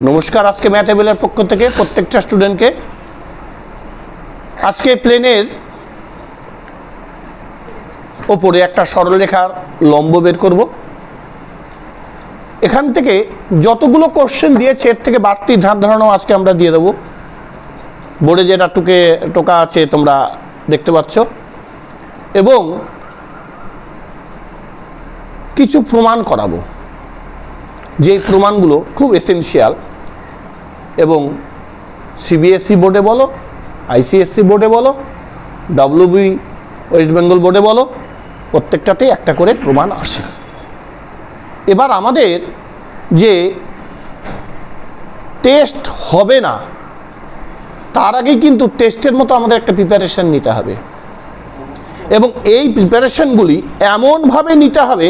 নমস্কার। আজকে ম্যাথেবেলের পক্ষ থেকে প্রত্যেকটা স্টুডেন্টকে আজকে প্লেনের ওপরে একটা সরলরেখার লম্ব বের করব। এখান থেকে যতগুলো কোশ্চেন দিয়েছে এর থেকে বাড়তি ধার ধারণাও আজকে আমরা দিয়ে দেবো। বোর্ডে যেটা টোকা আছে তোমরা দেখতে পাচ্ছ, এবং কিছু প্রমাণ করাবো, যে প্রমাণগুলো খুব এসেনশিয়াল এবং সিবিএসই বোর্ডে বলো, আইসিএসসি বোর্ডে বলো, ডব্লিউবি ওয়েস্ট বেঙ্গল বোর্ডে বলো, প্রত্যেকটাতেই একটা করে প্রমাণ আসে। এবার আমাদের যে টেস্ট হবে না তার আগেই কিন্তু টেস্টের মতো আমাদের একটা প্রিপারেশন নিতে হবে, এবং এই প্রিপারেশনগুলি এমনভাবে নিতে হবে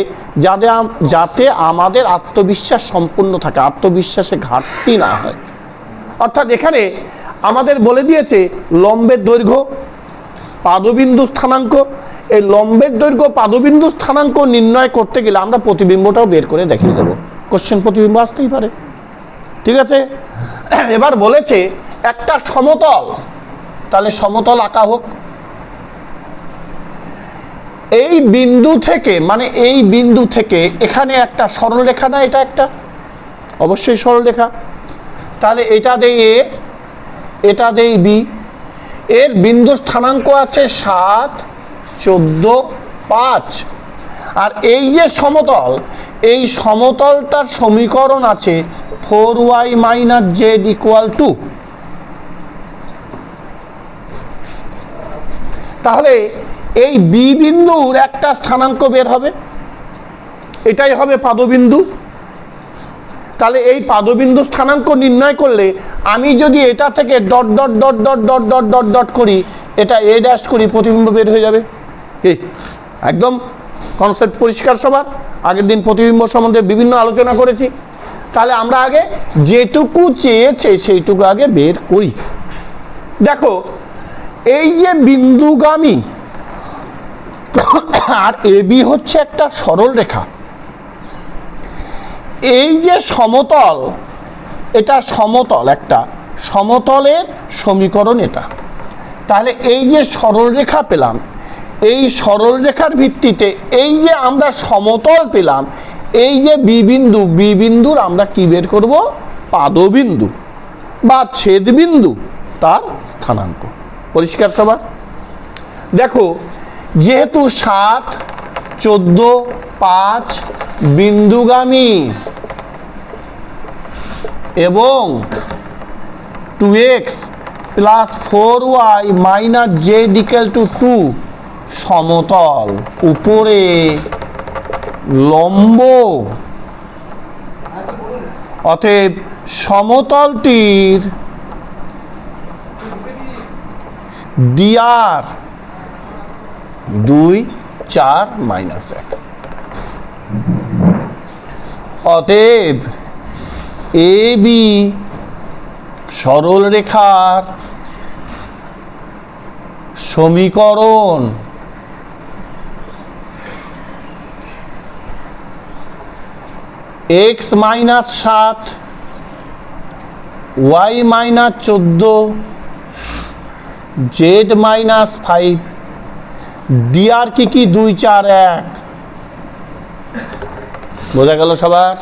যাতে আমাদের আত্মবিশ্বাস সম্পূর্ণ থাকে, আত্মবিশ্বাসে ঘাটতি না হয়। অর্থাৎ এখানে আমাদের বলে দিয়েছে লম্বের দৈর্ঘ্য, পাদবিন্দু স্থানাঙ্ক। এই লম্বের দৈর্ঘ্য পাদবিন্দু স্থানাঙ্ক নির্ণয় করতে গেলে আমরা প্রতিবিম্বটাও বের করে দেখিয়ে দেবো। কোশ্চেন প্রতিবিম্ব আসতেই পারে, ঠিক আছে। এবার বলেছে একটা সমতল, তাহলে সমতল আঁকা হোক। এই বিন্দু থেকে, মানে এই বিন্দু থেকে এখানে একটা সরলরেখা, না এটা একটা অবশ্যই সরলরেখা, তাহলে এটা দেই এ, এটা দেই বি। এর বিন্দু স্থানাঙ্ক আছে 7, 14, 5। আর এই যে সমতল, এই সমতলটার সমীকরণ আছে 4y - z = 2। তাহলে এই বি বিন্দুর একটা স্থানাঙ্ক বের হবে, এটাই হবে পাদবিন্দু। তাহলে এই পাদবিন্দু স্থানাঙ্ক নির্ণয় করলে আমি যদি এটা থেকে dot dot dot dot dot dot dot dot করি, এটা এ ড্যাশ করি, প্রতিবিম্ব বের হয়ে যাবে। কি একদম কনসেপ্ট পরিষ্কার সবার? আগের দিন প্রতিবিম্ব সম্বন্ধে বিভিন্ন আলোচনা করেছি। তাহলে আমরা আগে যেটুকু চেয়েছে সেইটুকু আগে বের করি। দেখো, এই যে বিন্দুগামী আর এবি হচ্ছে একটা সরল রেখা। এই যে সমতল, এটা সমতল, একটা সমতলের সমীকরণ এটা। তাহলে এই যে সরলরেখা পেলাম, এই সরলরেখার ভিত্তিতে এই যে আমরা সমতল পেলাম, এই যে বি বিন্দু, বি বিন্দুর আমরা কি বের করব? পাদবিন্দু বা ছেদবিন্দু, তার স্থানাঙ্ক। পরিষ্কার সবার? দেখো, যেহেতু 7, 14, 5 বিন্দুগামী এবং 2x + 4y - z = 2 সমতল, উপরে লম্ব, অতএব সমতলটির dr 2, 4 - 1। অতএব AB সরলরেখার সমীকরণ x - 7, y - 14, z - 5, dr কি 2, 4, 1। বোঝা গেল সবার?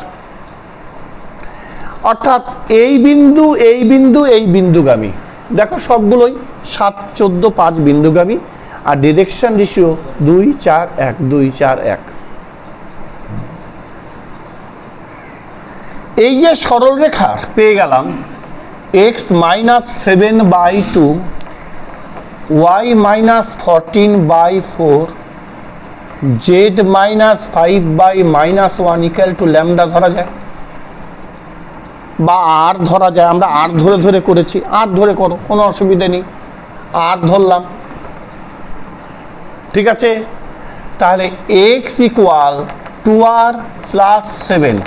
অর্থাৎ এই বিন্দু, এই বিন্দু, এই বিন্দুগামী। দেখো সবগুলোই 7, 14, 5 বিন্দুগামী, আর ডিরেকশন রেশিও 2, 4, 1, 2, 4, 1। এই যে সরলরেখার পেয়ে গেলাম x - 7/2, y - 14/4, z - 5/-1 = ল্যামডা ধরা যায়, বা আর ধরা যায়। আমরা আর ধরে ধরে করেছি, আর ধরে করো, কোনো অসুবিধা নেই, আর ধরলাম, ঠিক আছে। তাহলে x = 2r + 7,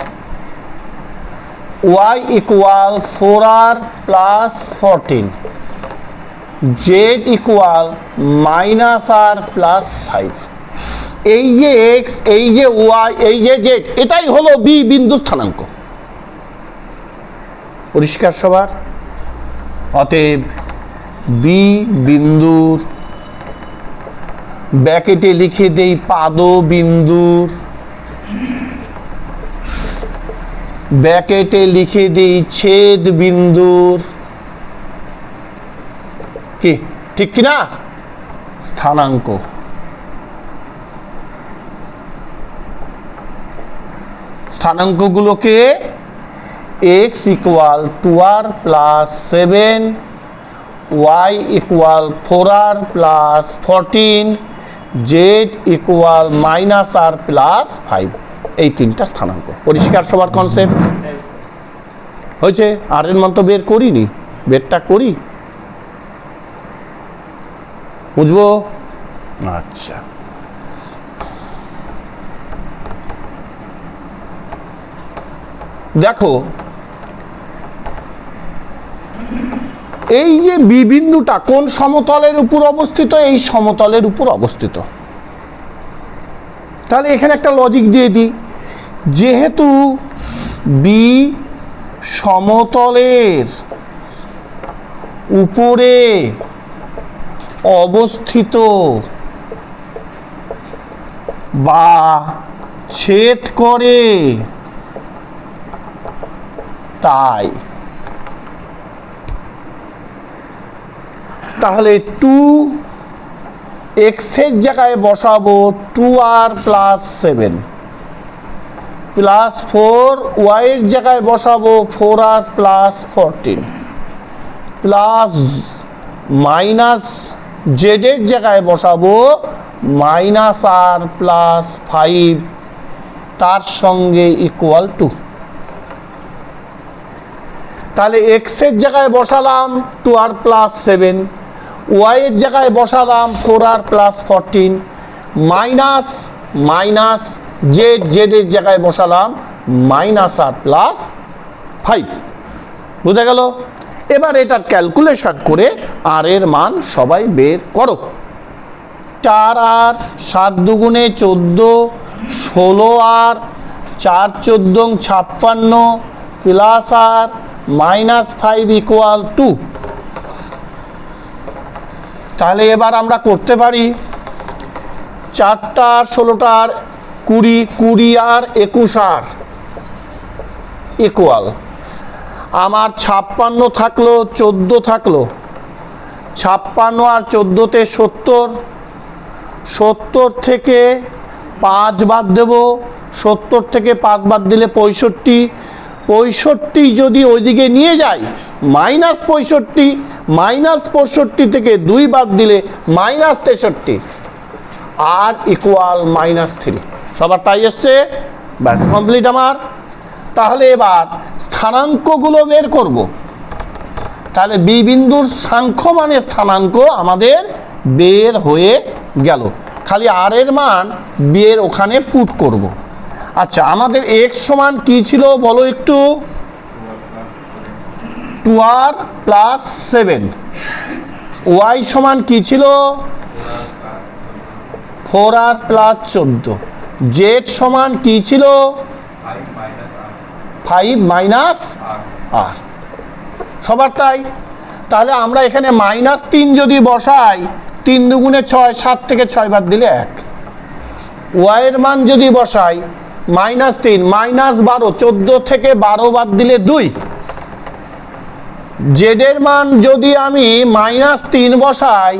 y = 4r + 14, z = -r + 5। এই যে x, এই যে y, এই যে z, এটাই হলো বি বিন্দু স্থানাঙ্ক। পরিষ্কার সবার? অতএব বি বিন্দুর ব্র্যাকেটে লিখে দেই পাদ বিন্দুর, ব্র্যাকেটে লিখে দেই ছেদ বিন্দুর, কি ঠিক কিনা? স্থানাঙ্ক। স্থানাঙ্কগুলোকে x equal 2r plus 7, y equal 4r plus 14, z equal -r plus 5, এই তিনটা স্থানাঙ্ক। পরিষ্কার সবার কনসেপ্ট হয়েছে? আর এর মান তো বের করিনি, বেরটা করি, বুঝবো? আচ্ছা, দেখো এই যে বি বিন্দুটা কোন সমতলের উপর অবস্থিত? এই সমতলের উপর অবস্থিত। তাহলে এখানে একটা লজিক দিয়ে দিই, যেহেতু বি সমতলের উপরে অবস্থিত বা ছেদ করে, তাই তাহলে 2x এর জায়গায় বসাবো 2r প্লাস 7 প্লাস 4y এর জায়গায় বসাবো 4r plus 14 plus minus z এর জায়গায় বসাবো -r প্লাস 5, তার সঙ্গে ইকুয়াল 2। তাহলে x এর জায়গায় বসালাম 2r প্লাস 7, y এর জায়গায় বসালাম 4r plus 14, minus minus z এর জায়গায় বসালাম -r প্লাস 5। বুঝা গেল? এবার এটার ক্যালকুলেশন করে আর এর মান সবাই বের করো। 4r 7 দুগুণে 14, 16r 4 14 56 প্লাস r -5 ইকুয়াল 2। তাহলে এবার আমরা করতে পারি 4টার 16টার 20, 20 আর 21r ইকুয়াল, আমার 56 থাকলো 14 থাকলো, 56 আর 14তে 70, 70 থেকে 5 বাদ দেব, 70 থেকে 5 বাদ দিলে 65, 65 যদি ওইদিকে নিয়ে যাই -65, -65 থেকে 2 বাদ দিলে -63, আর ইকুয়াল -3। সবার তাই এসছে? ব্যাস কমপ্লিট আমার। তাহলে এবার স্থানাঙ্কগুলো বের করব। তাহলে বি বিন্দুর সাংখ্য মানে স্থানাঙ্ক আমাদের বের হয়ে গেল, খালি আর এর মান বি এর ওখানে পুট করব। আচ্ছা, আমাদের x সমান কি ছিল বলো একটু? 2r plus 7। y সমান কি ছিল? 4r plus 14। z সমান কি ছিল? 5 মাইনাস r। সবার তাই? তাহলে আমরা এখানে -3 যদি বসাই, 3 দুগুণে 6, 7 থেকে 6 বাদ দিলে 1। y এর মান যদি বসাই -3 -12, 14 থেকে 12 বাদ দিলে 2। z এর মান যদি আমি -3 বসাই,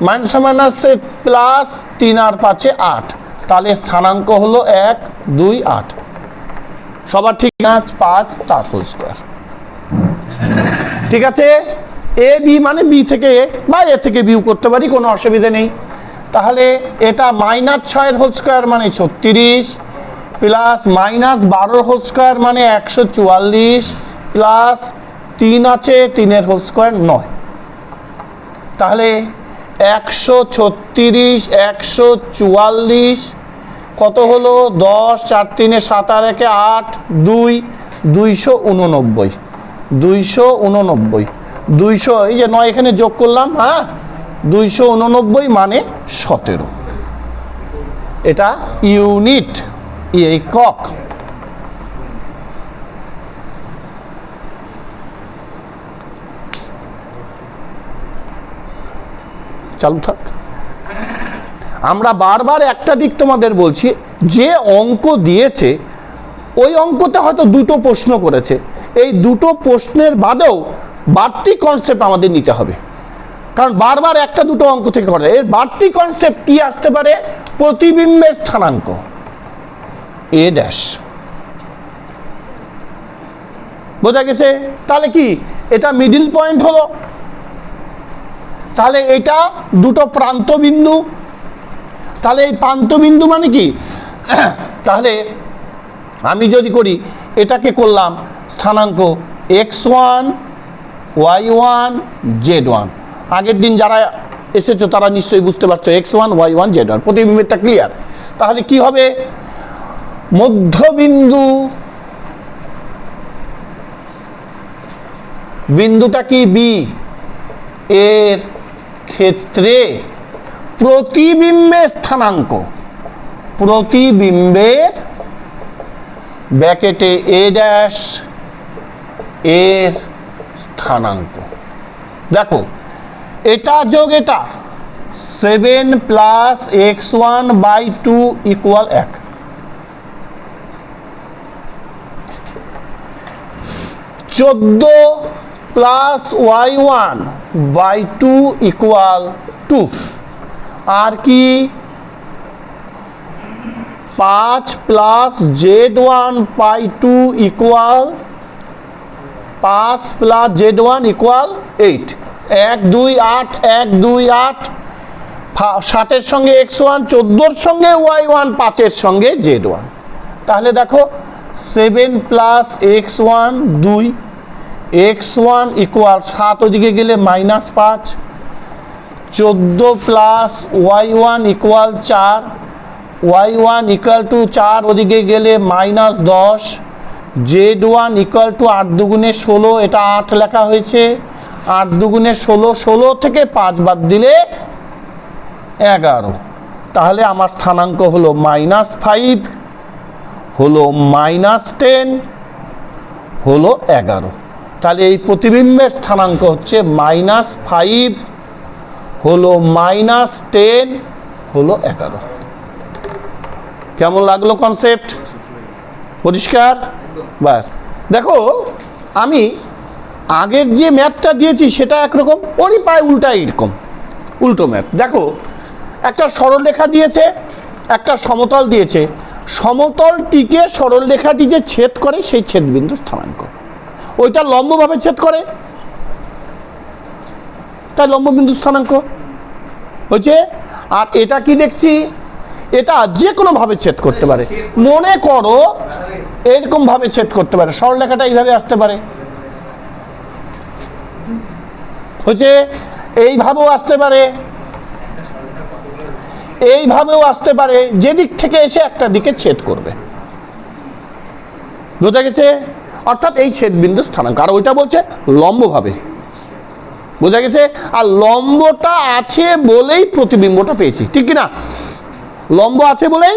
মাইনাসে প্লাস 3 আর 5 8, তাহলে স্থানাঙ্ক হলো 1 2 8। সবার ঠিক না? 5 তার হোল স্কয়ার। ঠিক আছে? এ বি মানে বি থেকে এ বা এ থেকে বিউ করতে পারি, কোনো অসুবিধা নেই। তাহলে এটা -6 হোল স্কয়ার মানে 36, প্লাস -12 হোল স্কয়ার মানে 144, প্লাস 3 আছে 3 হোল স্কয়ার 9। তাহলে 136 144 কত হলো? 10 4 3 7 আর 1 8 2 289 289 200, এই যে 9 এখানে যোগ করলাম, হ্যাঁ 289 মানে 17। এটা ইউনিট, একক। চালু থাক। আমরা বারবার একটা দিক তোমাদের বলছি, যে অঙ্ক দিয়েছে ওই অঙ্কতে হয়তো দুটো প্রশ্ন করেছে, এই দুটো প্রশ্নের বাদেও বাড়তি কনসেপ্ট আমাদের নিতে হবে, কারণ বারবার একটা দুটো অঙ্ক থেকে করে। এর বাড়তি কনসেপ্ট কি আসতে পারে? প্রতিবিম্বের স্থানাঙ্ক এ ড্যাশ। বোঝা গেছে? তাহলে কি এটা মিডিল পয়েন্ট হলো, তাহলে এটা দুটো প্রান্ত বিন্দু, তাহলে এই প্রান্ত বিন্দু মানে কি? তাহলে আমি যদি করি, এটাকে করলাম স্থানাঙ্ক x1 y1 z1। আগের দিন যারা এসেছো তারা নিশ্চয়ই বুঝতে পারছো, x1 y1 z1 প্রতিবিম্বেরটা ক্লিয়ার। তাহলে কি হবে? মধ্যবিন্দু, বিন্দুটা কি বি, এর ক্ষেত্রে প্রতিবিম্বের স্থানাঙ্ক, প্রতিবিম্বের ব্র্যাকেটে এ ড্যাশ এর স্থানাঙ্ক। দেখো এটা যোগ এটা 7 plus x1/2 equal 1। 14 plus y1/2 equal 2। আর কি 5 plus z1/2 equal 5 plus z1 equal 8। 1 2 8, 1 2 8, 7-এর সঙ্গে x1, 14-র সঙ্গে y1, 5-এর সঙ্গে z1। তাহলে দেখো 7 প্লাস x1 2, x1 ইকুয়াল 7 ওদিকে গেলে -5, 14 plus y1 equal 4, y1 equal to 4 ওদিকে গেলে -10, z1 ইকুয়াল টু 8 দুগুণে 16, এটা 8 লেখা হয়েছে, 8 দুগুণে 16, 16 থেকে 5 বাদ দিলে 11। তাহলে আমার স্থানাঙ্ক হলো -5, হলো -10, হলো 11। তাহলে এই প্রতিবিম্বের স্থানাঙ্ক হচ্ছে -5, হলো -10, হলো 11। কেমন লাগলো কনসেপ্ট? পরিষ্কার? ব্যাস। দেখো আমি আগের যে ম্যাথটা দিয়েছি সেটা একরকম, ওরই প্রায় উল্টা এরকম, উল্টো ম্যাথ। দেখো একটা সরলরেখা দিয়েছে, একটা সমতল দিয়েছে, সমতলটিকে সরলরেখাটি যে ছেদ করে সেই ছেদবিন্দু স্থানাঙ্ক, ওইটা লম্বভাবে ছেদ করে, তাই লম্ববিন্দু স্থানাঙ্ক হচ্ছে। আর এটা কি দেখছি? এটা যে কোনো ভাবে ছেদ করতে পারে। মনে করো এরকম ভাবে ছেদ করতে পারে, সরলরেখাটা এইভাবে আসতে পারে, হচ্ছে এইভাবেও আসতে পারে, এইভাবেও আসতে পারে, যে দিক থেকে এসে একটা দিকে ছেদ করবে। বোঝা গেছে? অর্থাৎ এই ছেদবিন্দু স্থানাঙ্ক। আর ওইটা বলছে লম্বভাবে। বোঝা গেছে? আর লম্বটা আছে বলেই প্রতিবিম্বটা পেয়েছি, ঠিক কি না? লম্ব আছে বলেই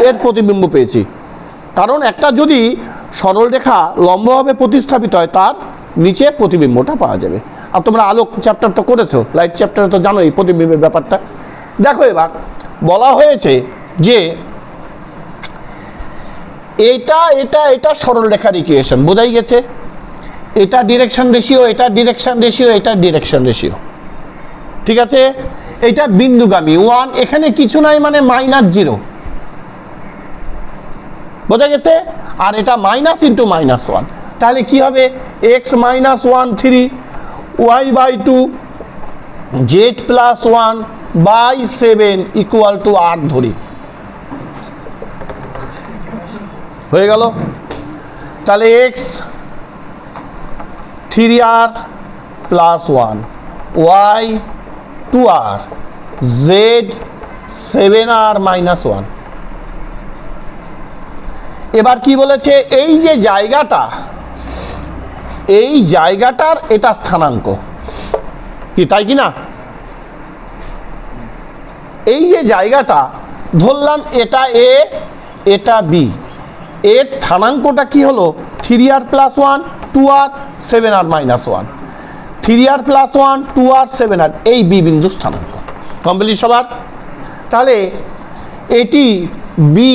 এর প্রতিবিম্ব পেয়েছি। কারণ একটা যদি সরল রেখা লম্বভাবে প্রতিস্থাপিত হয়, তার নিচে প্রতিবিম্বটা পাওয়া যাবে। আর তোমরা আলোক চ্যাপ্টার তো করেছো, লাইট চ্যাপ্টারে তো জানো এই প্রতিবিম্বের ব্যাপারটা। দেখো এবার বলা হয়েছে যে এটা এটা এটা সরল রেখার ইকুয়েশন, বোঝাই গেছে? এটা ডিরেকশন রেশিও, এটা ডিরেকশন রেশিও, এটা ডিরেকশন রেশিও, ঠিক আছে? এটা বিন্দুগামী 1, এখানে কিছু নাই মানে -0, বোঝা গেছে? আর এটা মাইনাস ইন্টু -1, তাহলে কি হবে? x - 1 3 y/2 z + 1/7 equal to 8 ধরি, হয়ে গেল। তাহলে x 3r + 1, y 2r, z 7r - 1। এবার কি বলেছে? এই যে জায়গাটা, এই জায়গাটার এটা স্থানাঙ্ক কি, তাই কি না? এই যে জায়গাটা ধরলাম এটা a, এটা b, এর স্থানাঙ্কটা কি হলো? 3r + 1 2r 7r - 1, 3r + 1 2r 7r, এই b বিন্দু স্থানাঙ্ক। কমপ্লিট সবার? তাহলে এটি বি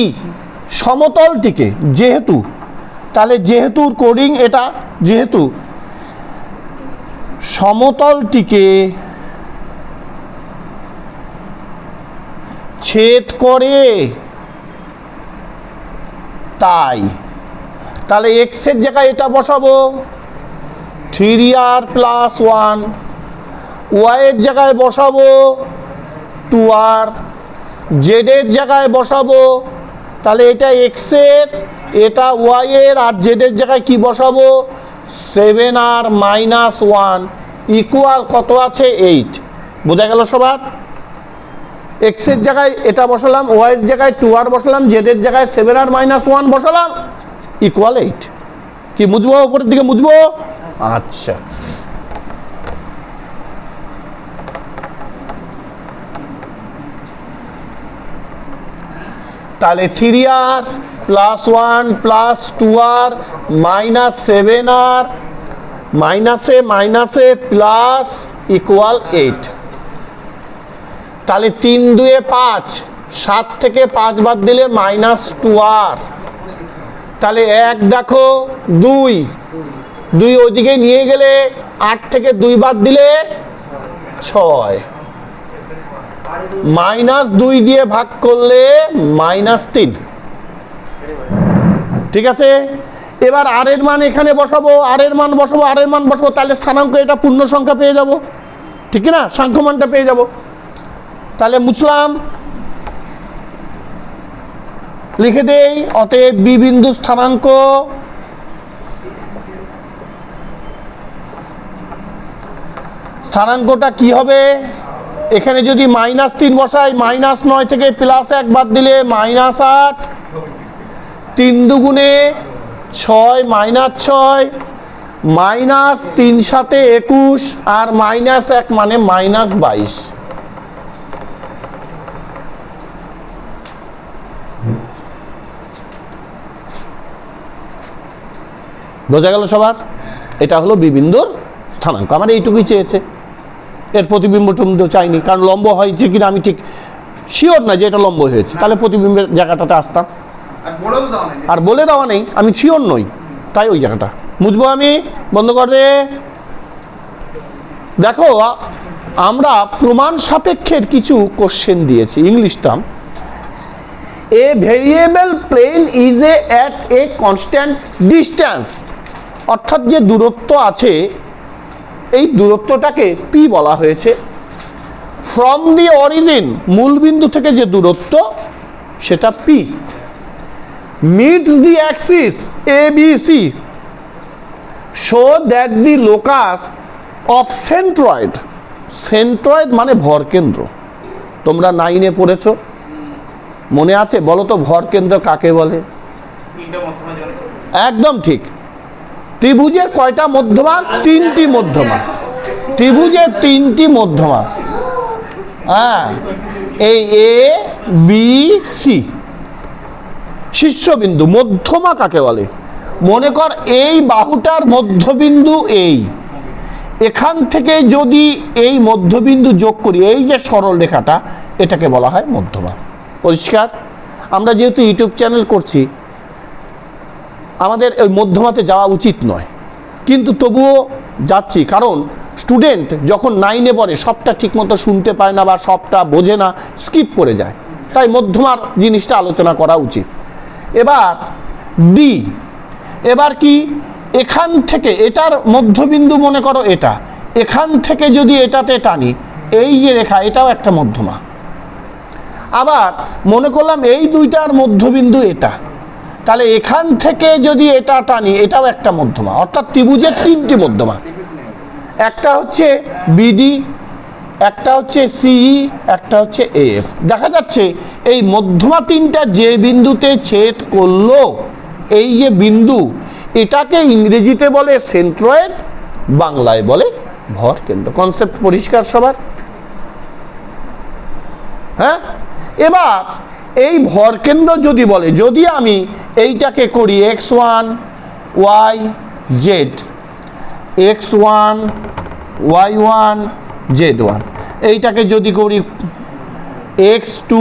সমতলটিকে যেহেতু, তাহলে যেহেতু কোডিং এটা, যেহেতু সমতলটিকে ছেদ করে তাই, তাহলে এক্স এর জায়গায় এটা বসাবো 3r + 1, ওয়াই এর জায়গায় বসাবো 2r, জেড এর জায়গায় বসাবো, তাহলে এটা এক্স এর, এটা ওয়াই এর, আর জেড এর জায়গায় কি বসাবো 7r - 1 ইকুয়াল কত আছে 8। বোঝা গেল সবার? এক্স এর জায়গায় এটা বসালাম, ওয়াই এর জায়গায় 2r বসালাম, জেড এর জায়গায় 7r - 1 বসালাম, ইকুয়াল 8। কি মুছবো? উপরের দিকে মুছবো? আচ্ছা, তাহলে 3r + 1 + 2r - 7r মাইনাসে মাইনাসে প্লাস ইকুয়াল 8। তাহলে 3 2 5, 7 থেকে 5 বাদ দিলে -2r, তাহলে 1 দেখো 2, 2 ওইদিকে নিয়ে গেলে 8 থেকে 2 বাদ দিলে 6, -2 দিয়ে ভাগ করলে -3। ঠিক আছে, এবার আর এর মান এখানে বসাবো, আর এর মান বসাবো, আর এর মান বসাবো, তাহলে স্থানাঙ্ক এটা পূর্ণ সংখ্যা পেয়ে যাব, ঠিক না? সাংখ্যমানটা পেয়ে যাব। তাহলে মুছলাম, লিখে দেই অতএব বি বিন্দু স্থানাঙ্ক স্থানাঙ্কটা কি হবে? এখানে যদি -3 বসাই, -9 থেকে +1 বাদ দিলে -8, 3 দুগুণে 6 -6, -3 সাথে 21, আর -1 মানে -22। বোঝা গেল সবার? এটা হলো বি বিন্দুর স্থানাঙ্ক। আমার এইটুকুই চেয়েছে, এর প্রতিবিম্ব টুম্ব চাইনি, কারণ লম্ব হয়েছে কিনা আমি ঠিক শিওর না যে এটা লম্ব হয়েছে, তাহলে প্রতিবিম্বের জায়গাটাতে আসতাম। আর বলে দেওয়া নেই, আমি শিওর নই, তাই ওই জায়গাটা মুছবো আমি। বন্ধ করে দেখো, আমরা প্রমাণ সাপেক্ষের কিছু কোশ্চেন দিয়েছি। English term, a variable plane is at a constant distance, অর্থাৎ যে দূরত্ব আছে এই দূরত্বটাকে পি বলা হয়েছে। ফ্রম দি অরিজিন, মূলবিন্দু থেকে যে দূরত্ব সেটা P. Meets the axis A B C, show that the locus of centroid, centroid মানে ভরকেন্দ্র। তোমরা 9-এ পড়েছো, মনে আছে? বলো তো ভরকেন্দ্র কাকে বলে? একদম ঠিক। ত্রিভুজের কয়টা মধ্যমা? 3টি মধ্যমা। ত্রিভুজের 3টি মধ্যমা, হ্যাঁ, এই এ বি সি শীর্ষবিন্দু। মধ্যমা কাকে বলে? মনে কর এই বাহুটার মধ্যবিন্দু এই, এখান থেকে যদি এই মধ্যবিন্দু যোগ করি, এই যে সরল রেখাটা, এটাকে বলা হয় মধ্যমা। পরিষ্কার? আমরা যেহেতু ইউটিউব চ্যানেল করছি, আমাদের ওই মধ্যমাতে যাওয়া উচিত নয়, কিন্তু তবুও যাচ্ছি, কারণ স্টুডেন্ট যখন 9-এ পড়ে সবটা ঠিকমতো শুনতে পায় না বা সবটা বোঝে না, স্কিপ করে যায়, তাই মধ্যমার জিনিসটা আলোচনা করা উচিত। এবার ডি, এবার কি এখান থেকে এটার মধ্যবিন্দু মনে করো এটা, এখান থেকে যদি এটাতে টানি, এই যে রেখা, এটাও একটা মধ্যমা। আবার মনে করলাম এই দুইটার মধ্যবিন্দু এটা, তাহলে এখান থেকে যদি এটা টানি, এটাও একটা মধ্যমা। অর্থাৎ ত্রিভুজের 3টি মধ্যমা, একটা হচ্ছে বিডি, একটা হচ্ছে সিই, একটা হচ্ছে এএফ। দেখা যাচ্ছে এই মধ্যমা 3টা যে বিন্দুতে ছেদ করলো, এই যে বিন্দু, এটাকে ইংরেজিতে বলে সেন্ট্রয়েড, বাংলায় বলে ভরকেন্দ্র। কনসেপ্ট পরিষ্কার সবার? হ্যাঁ, এবার এই ভরকেন্দ্র যদি বলে, যদি আমি এইটাকে করি x1 y z, x1 y1 z1, এইটাকে যদি করি x2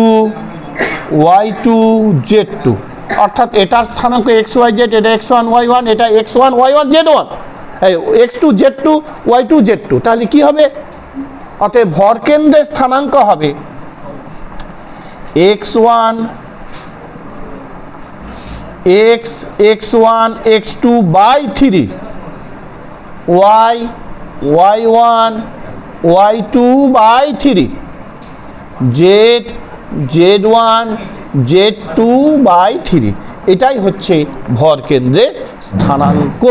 y2 z2, অর্থাৎ এটার স্থানাঙ্ক xyz, এটা x1 y1, এটা x1 y1 z1, x2 z2 y2 z2। তাহলে কি হবে? অতএব ভরকেন্দ্রের স্থানাঙ্ক হবে x1 x1 x2 by 3 y y1 y2 by 3 z z1 z2 by 3। এটাই হচ্ছে ভরকেন্দ্রের স্থানাঙ্ক।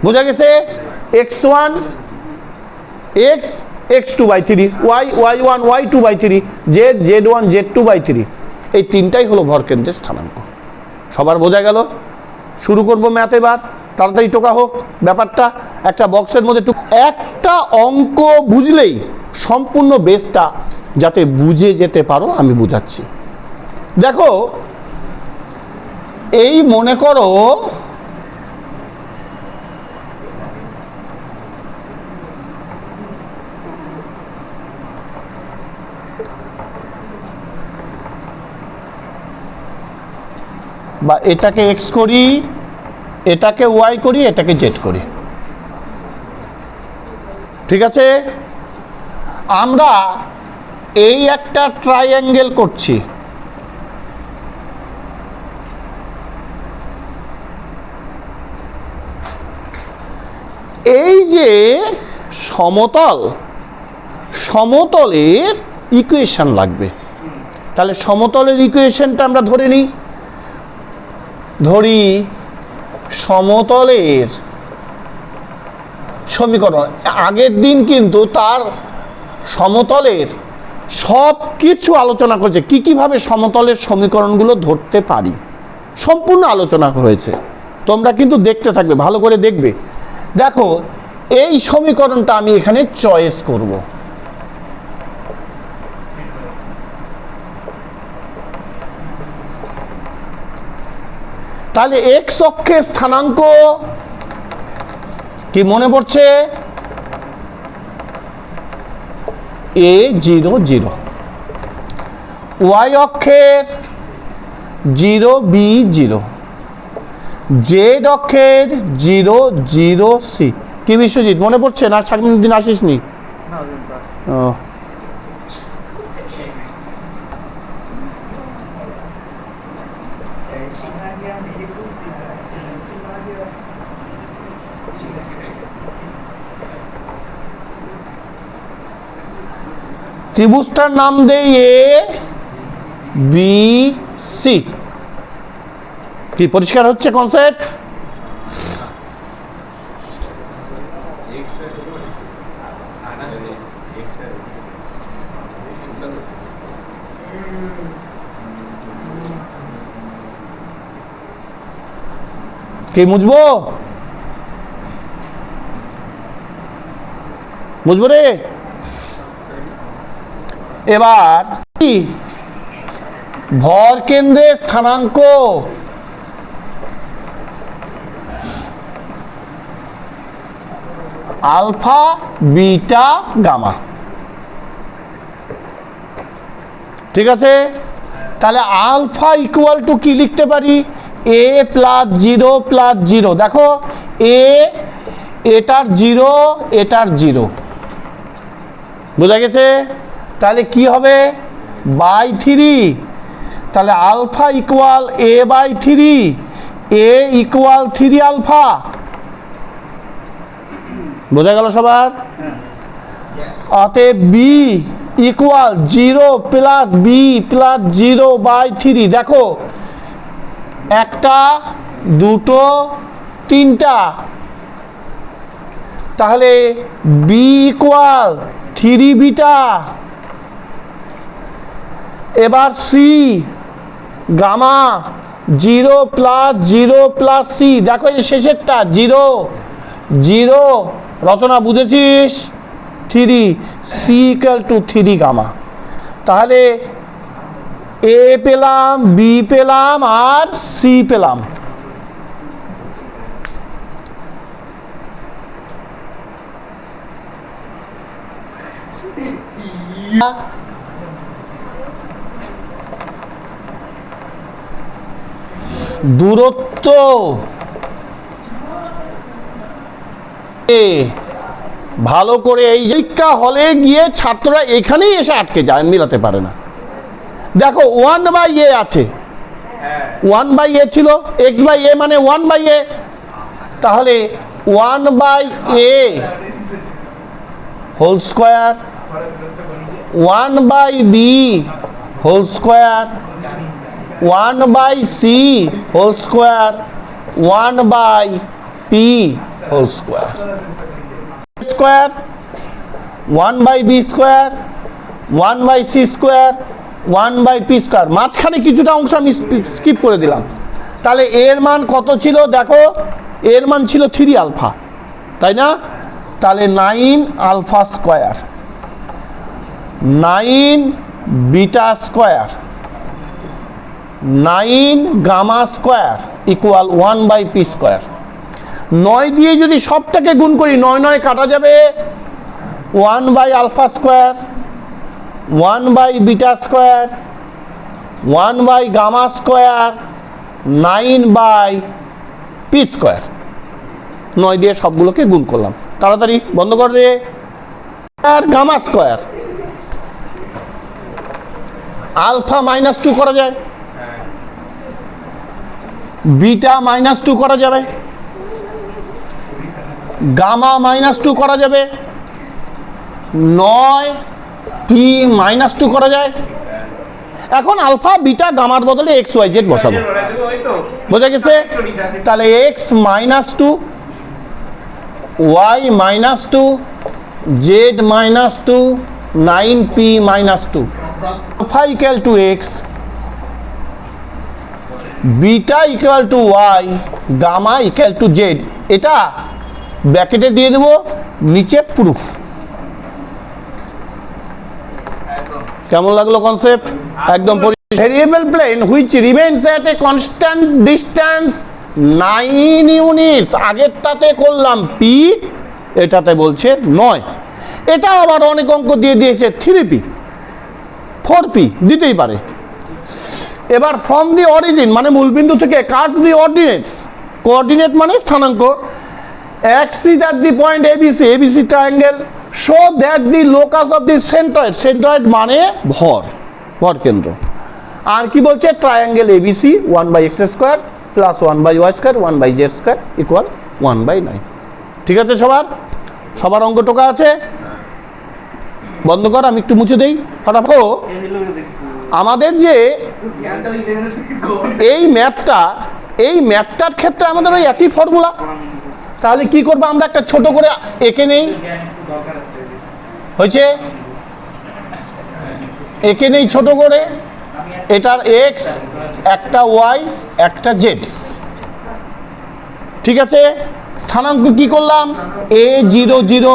বোঝা গেছে? x1 x x2 by 3, y y1 y2 by 3, z z1 z2 by 3, এই তিনটাই হলো ভরকেন্দ্রের স্থানাঙ্ক। সবার বোঝা গেল? শুরু করব ম্যাথ এবার, তাড়াতাড়ি টোকা হোক ব্যাপারটা। একটা বক্সের মধ্যে একটা অঙ্ক বুঝলেই সম্পূর্ণ বেসটা যাতে বুঝে যেতে পারো আমি বুঝাচ্ছি। দেখো, এই মনে করো বা এটাকে এক্স করি, এটাকে ওয়াই করি, এটাকে জেড করি, ঠিক আছে? আমরা এই একটা ট্রাইঅ্যাঙ্গেল করছি, এই যে সমতল, সমতলের ইকুয়েশন লাগবে। তাহলে সমতলের ইকুয়েশনটা আমরা ধরে নিই। ধরি সমতলের সমীকরণ। আগের দিন কিন্তু তার সমতলের সব কিছু আলোচনা করেছে, কি কিভাবে সমতলের সমীকরণগুলো ধরতে পারি, সম্পূর্ণ আলোচনা হয়েছে। তোমরা কিন্তু দেখতে থাকবে, ভালো করে দেখবে। দেখো, এই সমীকরণটা আমি এখানে চয়েস করব। তাহলে এক্স অক্ষের স্থানাঙ্ক কি মনে পড়ছে? a0 0। ওয়াই অক্ষের 0 b0। জেড অক্ষের 0 0 c। কি বিশ্বজিৎ মনে পড়ছে না? সামনের দিন আসিস নি? ও, ত্রিভুজটার নাম দেই এ বি সি। কি পরিষ্কার হচ্ছে কনসেপ্ট? কি বুঝবো? বুঝবো রে? এবার কি ভর কেন্দ্রের স্থানাঙ্ক আলফা বিটা গামা, ঠিক আছে? তাহলে আলফা ইকুয়াল টু কি লিখতে পারি? a plus 0 plus 0। দেখো, a এটার 0, এটার 0, বোঝা গেছে? তাহলে কি হবে? বাই 3। তাহলে alpha equal a by 3, a equal 3 alpha. বোঝা গেল সবার? অতএব b equal 0 plus b plus 0 by 3। দেখো, একটা, দুটো, তিনটা, তাহলে b ইকুয়াল 3 বিটা। এবার c gamma 0 plus 0 plus c। দেখো, এই শেষেরটা 0 0, রচনা বুঝেছিস? 3, c ইকুয়াল টু 3 গামা। তাহলে a পেলাম, b পেলাম, আর c পেলাম। দূরত্ব ভালো করে এই পরীক্ষা হলে গিয়ে ছাত্ররা এখানেই এসে আটকে যায়, মিলাতে পারে না। দেখো 1/a আছে, 1/a ছিল, x/a মানে 1/a, তাহলে 1/a whole square, 1/b whole square, 1/c whole square, 1/p whole square, square 1/b square, 1/c square, 1/p square. মাঝখানে কিছুটা অংশ আমি স্কিপ করে দিলাম। তাহলে এর মান কত ছিল দেখো, এর মান ছিল 3 আলফা, তাই না? তাহলে 9 alpha square, 9 beta square, 9 gamma square equal 1/p square. 9 দিয়ে যদি সবটাকে গুণ করি 9 9 কাটা যাবে, 1 alpha square, 1 beta square, 1 gamma square, 9/p square. 9 দিয়ে সবগুলোকে গুণ করলাম, তাড়াতাড়ি বন্ধ করে দে। আর গামা স্কোয়ার, আলফা -2 করা যায়, বিটা -2 করা যাবে, গামা -2 করা যাবে, 9p -2 করা যায়। এখন আলফা বিটা গামার বদলে XYZ বসাবো, বোঝা গেছে? তাহলে x -2, y -2, z -2, 9p -2, alpha equal to x, beta equal to y, gamma equal to z. এটা ব্র্যাকেটে দিয়ে দেবো, নিচে প্রুফ। কেমন লাগলো কনসেপ্ট? একদম। Variable plane which remains at a constant distance 9 units. আগেরটাতে করলাম পি, এটাতে বলছে 9। এটা আবার অনেক অঙ্ক দিয়ে দিয়েছে 3p 4p দিতেই পারে। এবার ফ্রম দি অরিজিন মানে মূলবিন্দু থেকে কাটস দি অর্ডিনেটস, কোঅর্ডিনেট মানে স্থানাঙ্ক, axis at the point ABC triangle show that the locus of the centroid মানে ভর কেন্দ্র। আর কি বলছে? Triangle ABC 1/x square plus 1/y square 1/z square equal 1/9। ঠিক আছে? সবার অঙ্ক টোকা আছে? বন্ধ কর, আমি একটু মুছে দেই ফটাফট। আমাদের যে এই ম্যাপটার ক্ষেত্রে আমাদের ওই একই ফর্মুলা। তাহলে কি করবো? আমরা একটা ছোট করে এঁকে নেই, হয়েছে? এঁকে নেই ছোট করে, এটার x, একটা y, একটা z। ঠিক আছে? স্থানাঙ্ক কি করলাম? a 0 0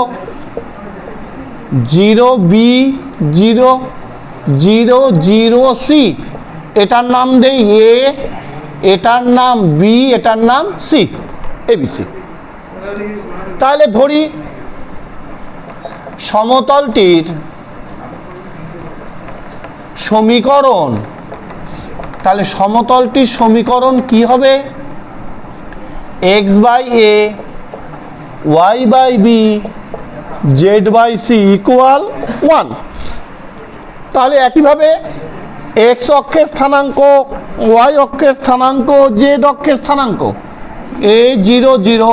0 b 0 0 0 c। এটার নাম দেই a, এটার নাম b, এটার নাম c, ABC। তাহলে ধরি সমতলটির সমীকরণ, তাহলে সমতলটির সমীকরণ কি হবে? x/a, y/b, z/c equal 1। তাহলে একইভাবে x অক্ষের স্থানাঙ্ক, y অক্ষের স্থানাঙ্ক, z অক্ষের স্থানাঙ্ক, a 0 0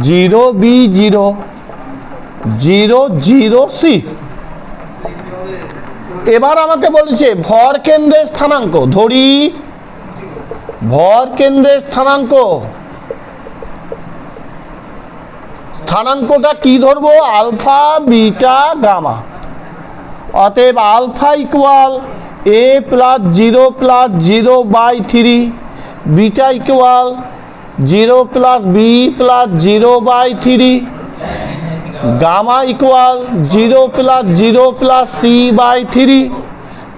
0 b 0 0 0 c। এবার আমাকে বলেছে ভর কেন্দ্রের স্থানাঙ্ক, ধরি ভর কেন্দ্রের স্থানাঙ্ক। স্থানাঙ্কটা কি ধরবো? Alpha beta gamma. অতএব alpha equal a plus 0 plus 0/3, beta equal 0 plus b plus 0/3, gamma equal 0 plus 0 plus c/3।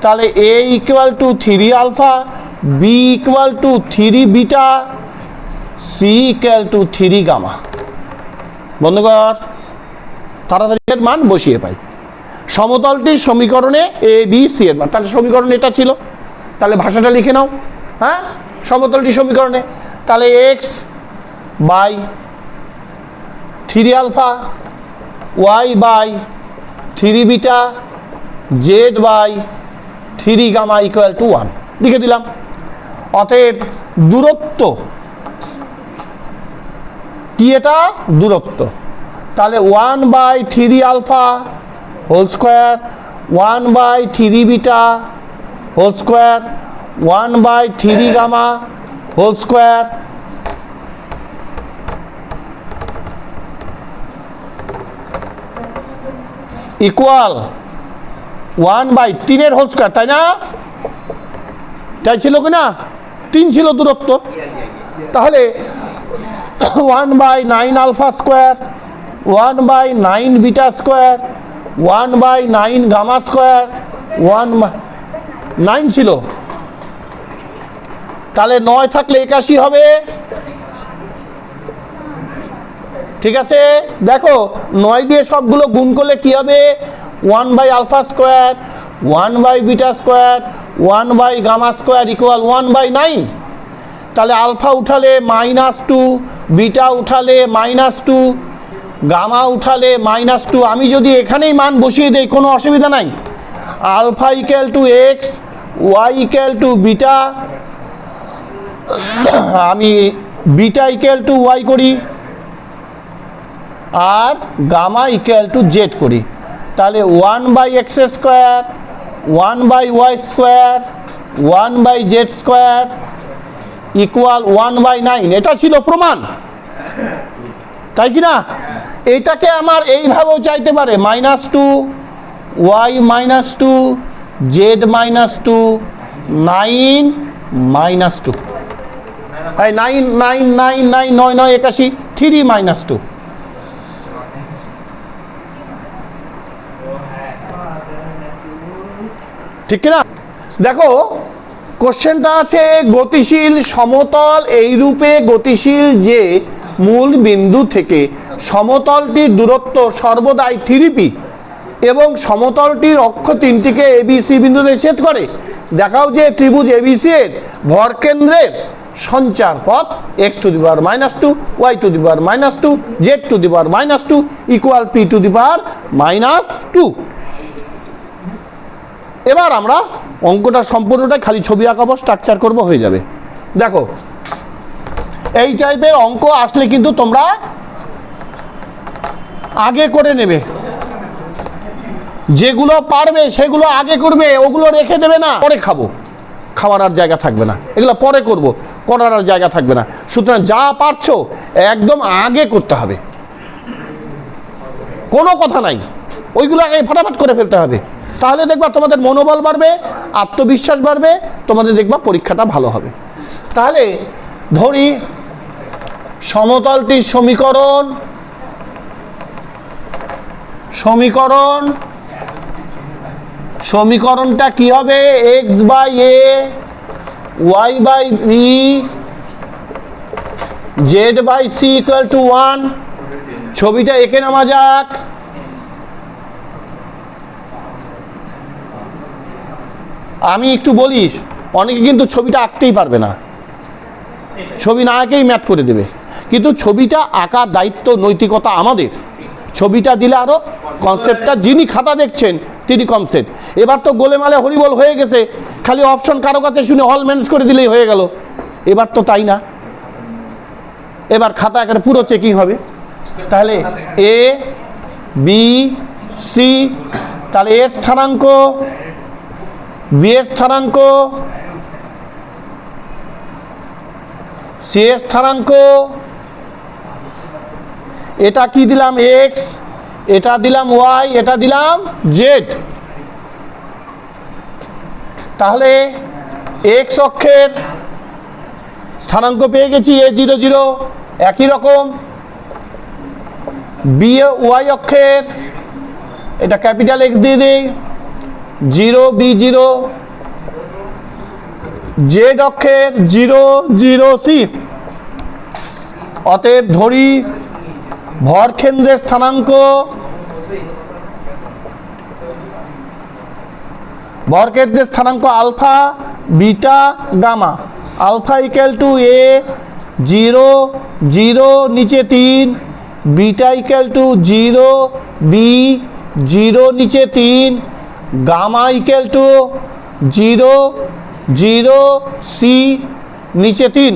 তাহলে a equal to 3 alpha, b equal to 3 beta, c equal to 3 gamma. বন্ধুগণ তাড়াতাড়ি এর মান বসিয়ে পাই। সমতলটির সমীকরণে এ বি সি এর মান, তাহলে সমীকরণ এটা ছিল, তাহলে ভাষাটা লিখে নাও। হ্যাঁ, সমতলটির সমীকরণে তাহলে x by 3 alpha, y by 3 beta, z by 3 gamma equal to 1 লিখে দিলাম। অতএব দূরত্ব কি, এটা দূরত্ব, তাহলে 1/3 alpha whole square, 1/3 beta whole square, 1/3 gamma whole square equal 1/3 whole square, তাই না? তাই ছিল কি না? 3 ছিল দূরত্ব, তাহলে 1/9 alpha square, 1/9 beta square, 1/9 gamma square, 9 ছিল, তাহলে 9 থাকলে 81 হবে। ঠিক আছে, দেখো 9 দিয়ে সবগুলো গুণ করলে কি হবে? 1 alpha square, 1 beta square, 1 gamma square equal 1/9। তাহলে আলফা উঠালে -2, বিটা উঠালে -2, গামা উঠালে -2। আমি যদি এখানেই মান বসিয়ে দেই কোনো অসুবিধা নাই। Alpha equal to x, y equal to beta, আমি বিটা ইকুয়াল টু ওয়াই করি, আর গামা ইকুয়াল টু জেড করি। তাহলে 1/x square, 1/y square, 1/z square equal 1/9। এটা ছিল প্রমাণ, তাই কি না? এইটাকে আমার এইভাবেও চাইতে পারে, -2 y -2 z -2 9 -2, 9 9 9 9 9 9 81 3 -2। ঠিক না? দেখো কোশ্চেনটা আছে গতিশীল সমতল এইরূপে গতিশীল যে মূল বিন্দু থেকে সমতলটির দূরত্ব সর্বদাই 3p এবং সমতলটির অক্ষ 3টিকে এবিসি বিন্দুতে ছেদ করে। দেখাও যে ত্রিভুজ এবিসি এর ভরকেন্দ্রের সঞ্চার পথ x⁻², y⁻², z⁻² equal p⁻²। এবার আমরা অঙ্কটা সম্পূর্ণটাই খালি ছবি আঁকাবো, স্ট্রাকচার করব, হয়ে যাবে। দেখো এই টাইপের অঙ্ক আসলে কিন্তু তোমরা আগে করে নেবে, যেগুলো পারবে সেগুলো আগে করবে, ওগুলো রেখে দেবে না পরে খাবো, খাওয়ার আর জায়গা থাকবে না, এগুলো পরে করব, করার আর জায়গা থাকবে না। সুতরাং যা পারছো একদম আগে করতে হবে, কোনো কথা নাই, ওইগুলো আগে ফটাফট করে ফেলতে হবে। তাহলে দেখবা তোমাদের মনোবল বাড়বে, আত্মবিশ্বাস বাড়বে, তোমাদের দেখবা পরীক্ষাটা ভালো হবে। তাহলে ধরি সমতলটির সমীকরণটা কি হবে? x/a, y/b, z/c equal to 1। ছবিটা এঁকে নেওয়া যাক। আমি একটু বলি, অনেকে কিন্তু ছবিটা আঁকতেই পারবে না, ছবি না আঁকেই ম্যাথ করে দেবে, কিন্তু ছবিটা আঁকার দায়িত্ব নৈতিকতা আমাদের। ছবিটা দিলে আরও কনসেপ্টটা, যিনি খাতা দেখছেন তিনি কনসেপ্ট। এবার তো গোলেমালে হরিবল হয়ে গেছে, খালি অপশন কারো কাছে শুনে হল ম্যানেজ করে দিলেই হয়ে গেল। এবার তো তাই না, এবার খাতা আকারে পুরো চেকিং হবে। তাহলে এ বি সি, তাহলে এর স্থানাঙ্ক, বি এর স্থানাঙ্ক, সি এর স্থানাঙ্ক, এটা কি দিলাম এক্স, এটা দিলাম ওয়াই, এটা দিলাম জেড। তাহলে এক্স অক্ষের স্থানাঙ্ক পেয়ে গেছি a0 0, একই রকম। বি ওয়াই অক্ষের, এটা ক্যাপিটাল এক্স দিয়ে দিই, 0 b0। জেড অক্ষের 0 0 সি। অতএব ধরি ভরকেন্দ্রের স্থানাঙ্ক ভরকেন্দ্রের স্থানাঙ্ক alpha beta gamma. Alpha equal to A 0 0 নিচে 3, বিটা ইকুয়াল টু 0 বি 0 নিচে 3, গামা ইকুয়াল টু 0 0 সি নিচে 3।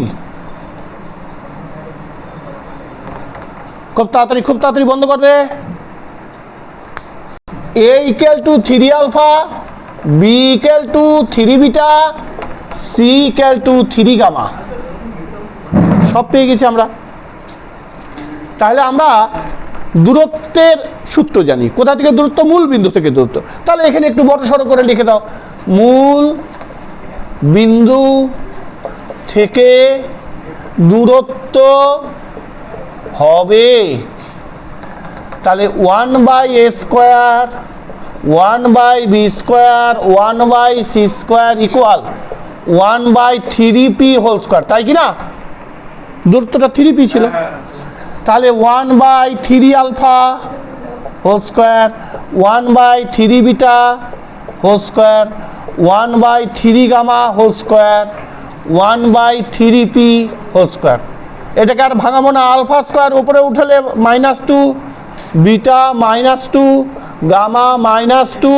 খুব তাড়াতাড়ি বন্ধ করবে। A equal to 3 alpha, B equal to 3 beta, C equal to 3 gamma. সব পেয়ে গেছি আমরা। তাহলে আমরা দূরত্বের সূত্র জানি। কোথা থেকে দূরত্ব? মূল বিন্দু থেকে দূরত্ব। তাহলে এখানে একটু বড় সড়ো করে লিখে দাও, মূল বিন্দু থেকে দূরত্ব হবে, তাহলে 1/a² 1/b² 1/c² equal 1/3p whole square, তাই কি না? দূরত্বটা 3p ছিল, তাহলে 1/3 alpha whole square 1/3 beta whole square 1/3 gamma whole square 1/3p whole square. এটাকে আর ভাঙাবো না, আলফা স্কয়ার উপরে উঠলে -2, বিটা -2, গামা -2,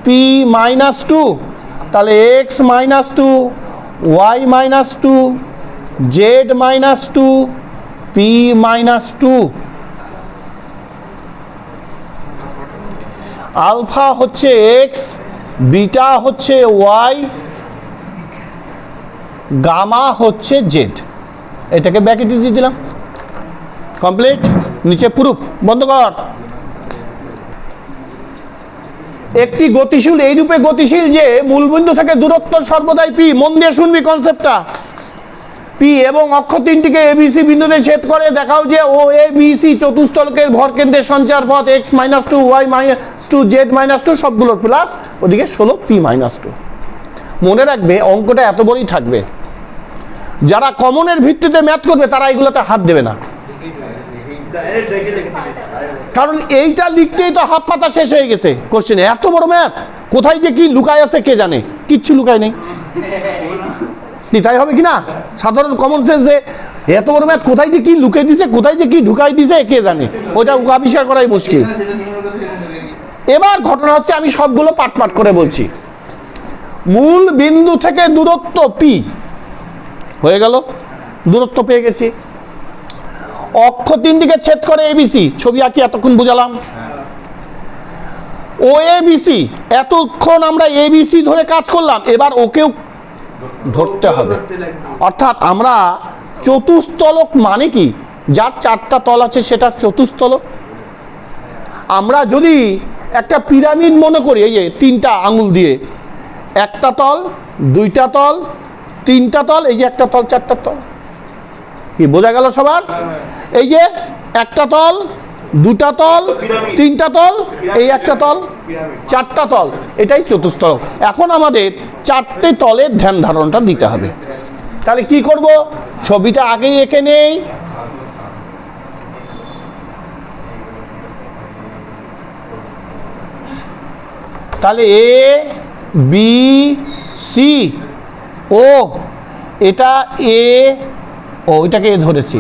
পি -2, তাহলে x -2, Y -2, Z -2, P -2। Alpha হচ্ছে এক্স, বিটা হচ্ছে ওয়াই, গামা হচ্ছে জেড। এটাকে ব্র্যাকেটে দিয়ে দিলাম, কমপ্লিট। নিচে প্রুফ, বন্ধ কর। একটি গতিশীল এই রূপে গতিশীল যে মূলবিন্দু থেকে দূরত্ব সর্বদাই পি। মন দিয়ে শুনবি কনসেপ্টটা। পি এবং অক্ষ তিনটিকে এবিসি বিন্দুতে ছেদ করে। দেখাও যে ও এ বি সি চতুস্তলকের ভরকেন্দ্রের সঞ্চার পথ x -2 y -2 z -2 সবগুলোর প্লাস ওদিকে 16 p -2। মনে রাখবে অঙ্কটা এত বড়ই থাকবে। যারা কমনের ভিত্তিতে ম্যাথ করবে তারা এগুলোতে হাত দেবে না, কারণ এইটা লিখতেই তো হাফ পাতা শেষ হয়ে গেছে কোশ্চেনে। এত বড় ম্যাথ, কোথায় যে কি লুকায় আছে কে জানে? কিচ্ছু লুকায় নেই। তাই হবে কি না? সাধারণ কমন সেন্সে এত বড় ম্যাথ কোথায় যে কি লুকিয়ে দিছে, কোথায় যে কি ঢুকাই দিছে কে জানে? ওইটা আবিষ্কার করাই মুশকিল। এবার ঘটনা হচ্ছে, আমি সবগুলো পাট করে বলছি। মূল বিন্দু থেকে দূরত্ব পি হয়ে গেল, দূরত্ব পেয়ে গেছি। অক্ষ তিনটিকে ছেদ করে এবিসি, ছবি আঁকি এতক্ষণ বুঝালাম। ও এবিসি, এতক্ষণ আমরা এবিসি ধরে কাজ করলাম, এবার ওকেও ধরতে হবে। অর্থাৎ আমরা চতুস্তলক মানে কি, যার 4টা তল আছে সেটা চতুস্তলক। আমরা যদি একটা পিরামিড মনে করি, এই যে 3টা আঙুল দিয়ে, একটা তল, 2টা তল, 3টা তল, এই যে একটা তল, 4টা তল। কি বোঝা গেল সবার? এই যে একটা তল, 2টা তল, 3টা তল, এই একটা তল, 4টা তল, এটাই চতুস্তলক। এখন আমাদের 4টে তলের ধ্যান ধারণটা দিতে হবে। তাহলে কি করব? ছবিটা আগেই এঁকে নেই। তাহলে এ বি সি ও, এটা এ, ও এটাকে এ ধরেছি।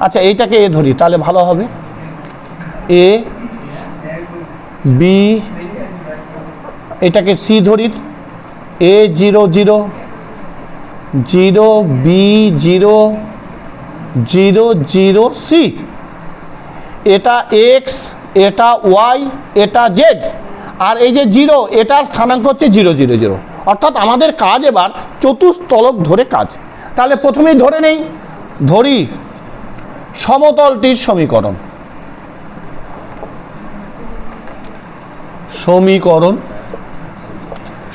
আচ্ছা এইটাকে এ ধরি, তাহলে ভালো হবে। এ বি, এটাকে সি ধরি, এ 0 0 0 বি 0 0 0 সি। এটা এক্স, এটা ওয়াই, এটা জেড, আর এই যে 0 এটার স্থানাঙ্ক হচ্ছে 0 0 0। অর্থাৎ আমাদের কাজ এবার চতুস্তলক ধরে কাজ। তাহলে প্রথমেই ধরে নেই, ধরি সমতলটির সমীকরণ।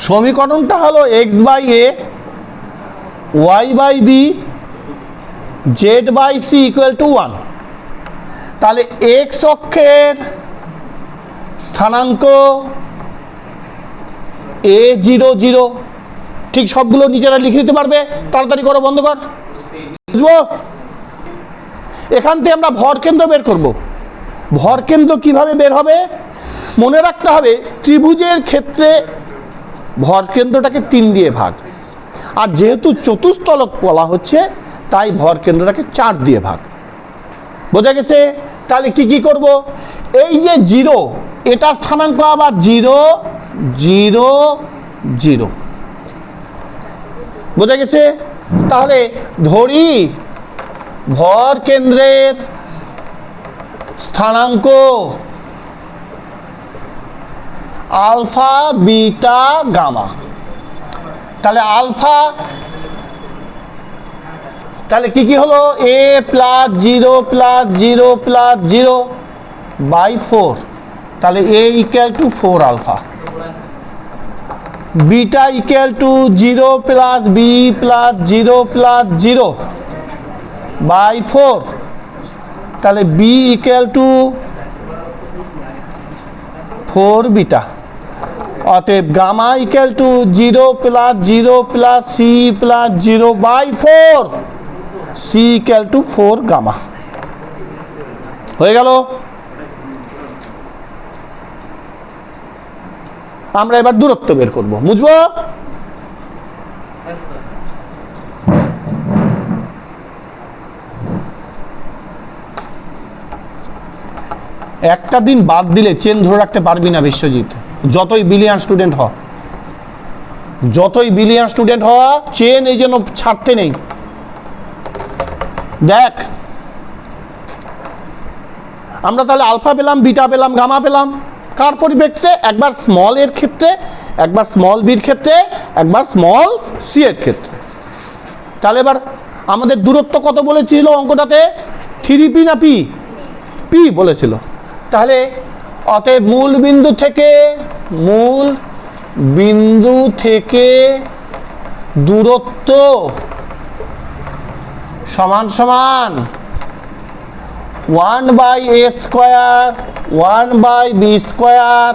সমীকরণটা হলো x/a y/b z/c = 1। তাহলে x অক্ষের স্থানাঙ্ক a 0 0, ঠিক সবগুলো নিজেরা লিখে দিতে পারবে। তাড়াতাড়ি করো, বন্ধ কর। বুঝবো? এখান থেকে আমরা ভরকেন্দ্র বের করব। ভরকেন্দ্র কিভাবে বের হবে? মনে রাখতে হবে ত্রিভুজের ক্ষেত্রে ভর কেন্দ্রটাকে 3 দিয়ে ভাগ, আর যেহেতু চতুস্তলক বলা হচ্ছে তাই ভর কেন্দ্রটাকে 4 দিয়ে ভাগ। বোঝা গেছে? তাহলে কি করব, এই যে 0 এটা স্থানাঙ্ক আবার 0 0 0। বোঝা গেছে? তাহলে ধরি ভর কেন্দ্রের স্থানাঙ্ক আলফা বিটা গামা। তাহলে আলফা, তাহলে কি হলো, a plus 0 plus 0 plus 0 by 4। তাহলে a equal to 4 alpha. Beta equal to 0 plus b plus 0 plus 0 by 4। তাহলে b ইকুয়াল টু 4 বিটা। অতএব gamma equal to 0 plus 0 plus c plus 0 by 4, c equal to 4 gamma. হয়ে গেল। আমরা এবার দূরত্ব বের করব, বুঝবো? একটা দিন বাদ দিলে চেন ধরে রাখতে পারবি না বিশ্বজিৎ, যতই বিলিয়ন স্টুডেন্ট হ, যতই বিলিয়ন স্টুডেন্ট হওয়া, চেন এই জন্য ছাড়তে নেই। দেখ, আমরা তাহলে আলফা পেলাম, বিটা পেলাম, গামা পেলাম, কার পরিপ্রেক্ষিতে? একবার স্মল এর ক্ষেত্রে, একবার স্মল বির ক্ষেত্রে, একবার স্মল সি এর ক্ষেত্রে। তাহলে এবার আমাদের দূরত্ব কত বলেছিল অঙ্কটাতে? 3p না p? p বলেছিল। তাহলে অতএব মূল বিন্দু থেকে দূরত্ব সমান সমান 1/a square 1/b square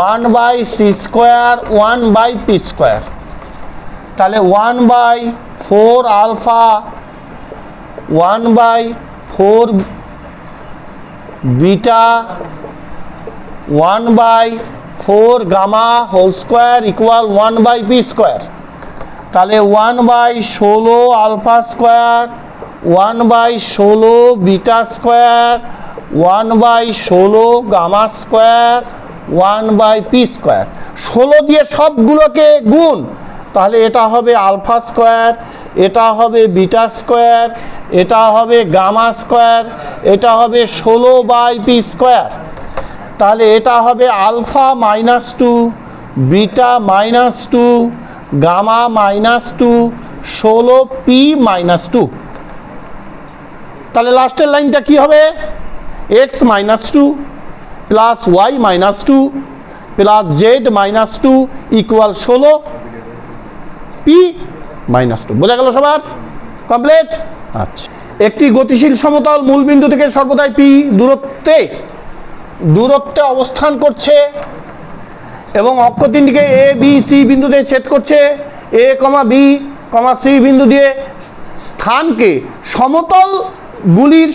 1/c square 1/p square. তাহলে 1/4 alpha 1/4 beta 1/4 gamma whole square equal 1/p square. তাহলে 1/16 alpha square 1/16 beta square 1/16 gamma square 1/p square. 16 দিয়ে সবগুলোকে গুণ, তাহলে এটা হবে আলফা স্কয়ার, এটা হবে বিটা স্কয়ার, এটা হবে গামা স্কয়ার, এটা হবে 16/p স্কয়ার। তাহলে এটা হবে আলফা -2 বিটা -2 গামা -2 16p -2। তাহলে লাস্টের লাইনটা কি হবে? x -2 plus y -2 plus z -2 equal 16p -2। বোঝা গেল সবার? কমপ্লিট? আচ্ছা, একটি গতিশীল সমতল মূলবিন্দু থেকে সর্বদাই p দূরত্বে অবস্থান করছে এবং অক্ষ তিনটিকে a b c বিন্দুতে ছেদ করছে। a, b, c বিন্দু দিয়ে স্থানকে সমতলগুলির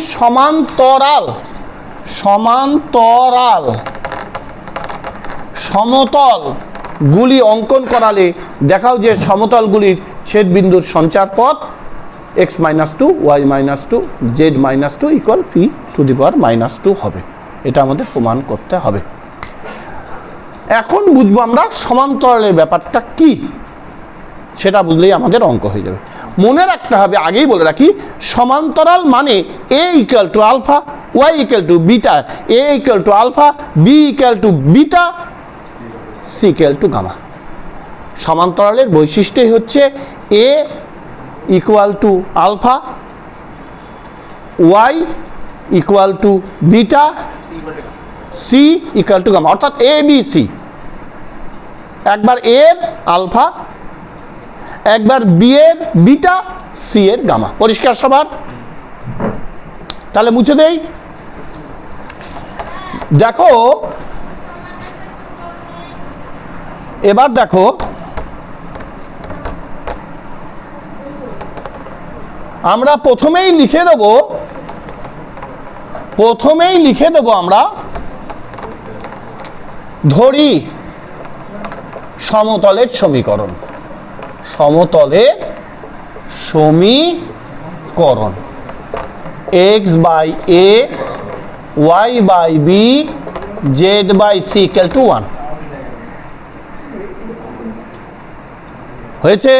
সমতলগুলি অঙ্কন করালে দেখাও যে সমতলগুলির ছেদ বিন্দুর সঞ্চার পথ x -2 y -2 z -2 equal p to the power -2 হবে। এটা আমাদের প্রমাণ করতে হবে। এখন বুঝবো আমরা সমান্তরালের ব্যাপারটা কি, সেটা বুঝলেই আমাদের অঙ্ক হয়ে যাবে। মনে রাখতে হবে, আগেই বলে রাখি, সমান্তরাল মানে a equal to alpha, y equal to beta, a equal to alpha, b equal to beta, c equal to gamma. সমান্তরালের বৈশিষ্ট্যই হচ্ছে a equal to alpha, y equal to beta, c equal to gamma, অর্থাৎ a b c। একবার a এর alpha, একবার b এর beta, c এর gamma. পরিষ্কার সবার? তাহলে মুছে দেই। দেখো এবার, দেখো আমরা প্রথমেই লিখে দেব আমরা ধরি সমতলের সমীকরণ, সমতলের সমীকরণ। X by a, y by b, z by c equal to 1 হয়েছে।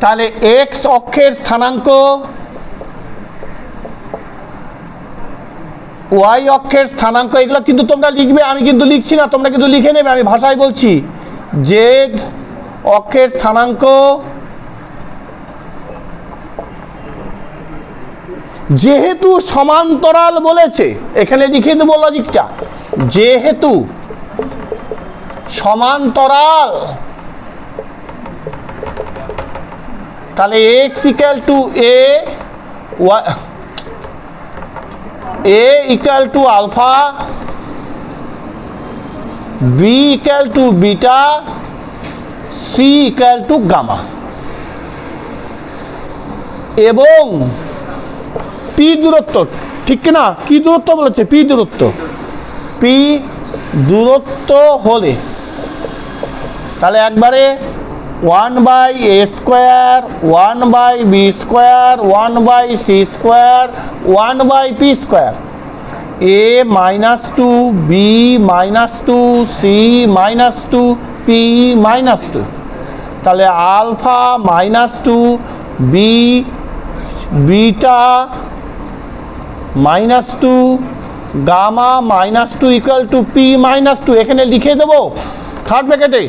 তাহলে এক্স অক্ষের স্থানাঙ্ক, ওয়াই অক্ষের স্থানাঙ্ক, এগুলো কিন্তু তোমরা লিখবে, আমি কিন্তু লিখছি না, তোমরা কিন্তু লিখে নেবে, আমি ভাষায় বলছি। জেড অক্ষের স্থানাঙ্ক যেহেতু সমান্তরাল বলেছে, এখানে লিখে দেবো লজিকটা, যেহেতু সমান্তরাল, তাহলে x equal to a, a equal to alpha, B equal to beta, C equal to gamma, এবং পি দূরত্ব, ঠিক কিনা? কি দূরত্ব বলেছে? পি দূরত্ব। পি দূরত্ব হলে তাহলে একবারে 1/a², 1/b², 1/c², 1/p², a -2, b -2, c -2, p -2, তাহলে alpha -2, B beta -2, gamma -2 equal to P -2। এখানে লিখে দেবো থার্ড ব্র্যাকেটে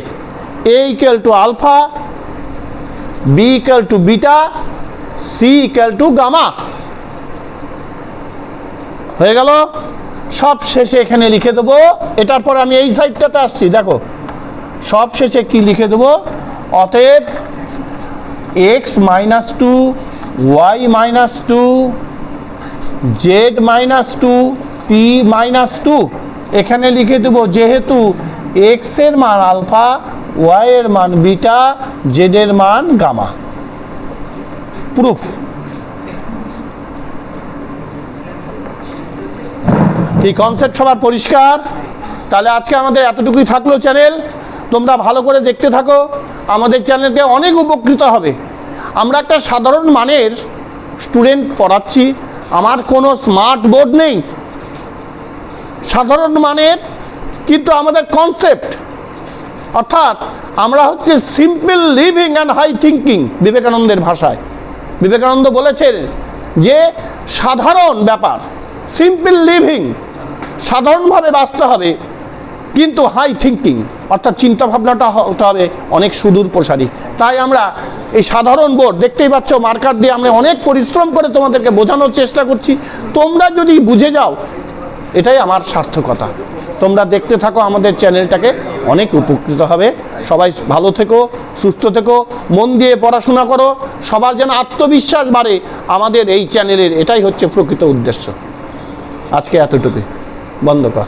A equal to alpha, B equal to beta, C equal to gamma. হয়ে গেল। সব শেষে এখানে লিখে দেবো, এটার পর আমি এই সাইডটাতে আসছি, দেখো সব শেষে কি লিখে দেবো, অতএব এক্স -2, ওয়াই -2, জেড -2, পি -2। এখানে লিখে দেবো যেহেতু এক্স এর মান আলফা, ওয়াই এর মান বিটা, জেড এর মান গামা। প্রুফ। এই কনসেপ্ট সবার পরিষ্কার? তাহলে আজকে আমাদের এতটুকুই থাকলো চ্যানেল। তোমরা ভালো করে দেখতে থাকো, আমাদের চ্যানেলকে অনেক উপকৃত হবে। আমরা একটা সাধারণ মানের স্টুডেন্ট পড়াচ্ছি, আমার কোনো স্মার্ট বোর্ড নেই, সাধারণ মানের, কিন্তু আমাদের কনসেপ্ট, অর্থাৎ আমরা হচ্ছে simple living and high thinking. বিবেকানন্দের ভাষায় বিবেকানন্দ বলেছেন যে সাধারণ ব্যাপার, সিম্পল লিভিং, সাধারণভাবে বাঁচতে হবে, কিন্তু হাই থিঙ্কিং, অর্থাৎ চিন্তাভাবনাটা হতে হবে অনেক সুদূর প্রসারী। তাই আমরা এই সাধারণ বোর্ড দেখতেই পাচ্ছ, মার্কার দিয়ে আমরা অনেক পরিশ্রম করে তোমাদেরকে বোঝানোর চেষ্টা করছি। তোমরা যদি বুঝে যাও, এটাই আমার সার্থকতা। তোমরা দেখতে থাকো আমাদের চ্যানেলটাকে, অনেক উপকৃত হবে। সবাই ভালো থেকো, সুস্থ থেকো, মন দিয়ে পড়াশোনা করো, সবার যেন আত্মবিশ্বাস বাড়ে আমাদের এই চ্যানেলের, এটাই হচ্ছে প্রকৃত উদ্দেশ্য। আজকে এতটুকু, বন্ধ কর।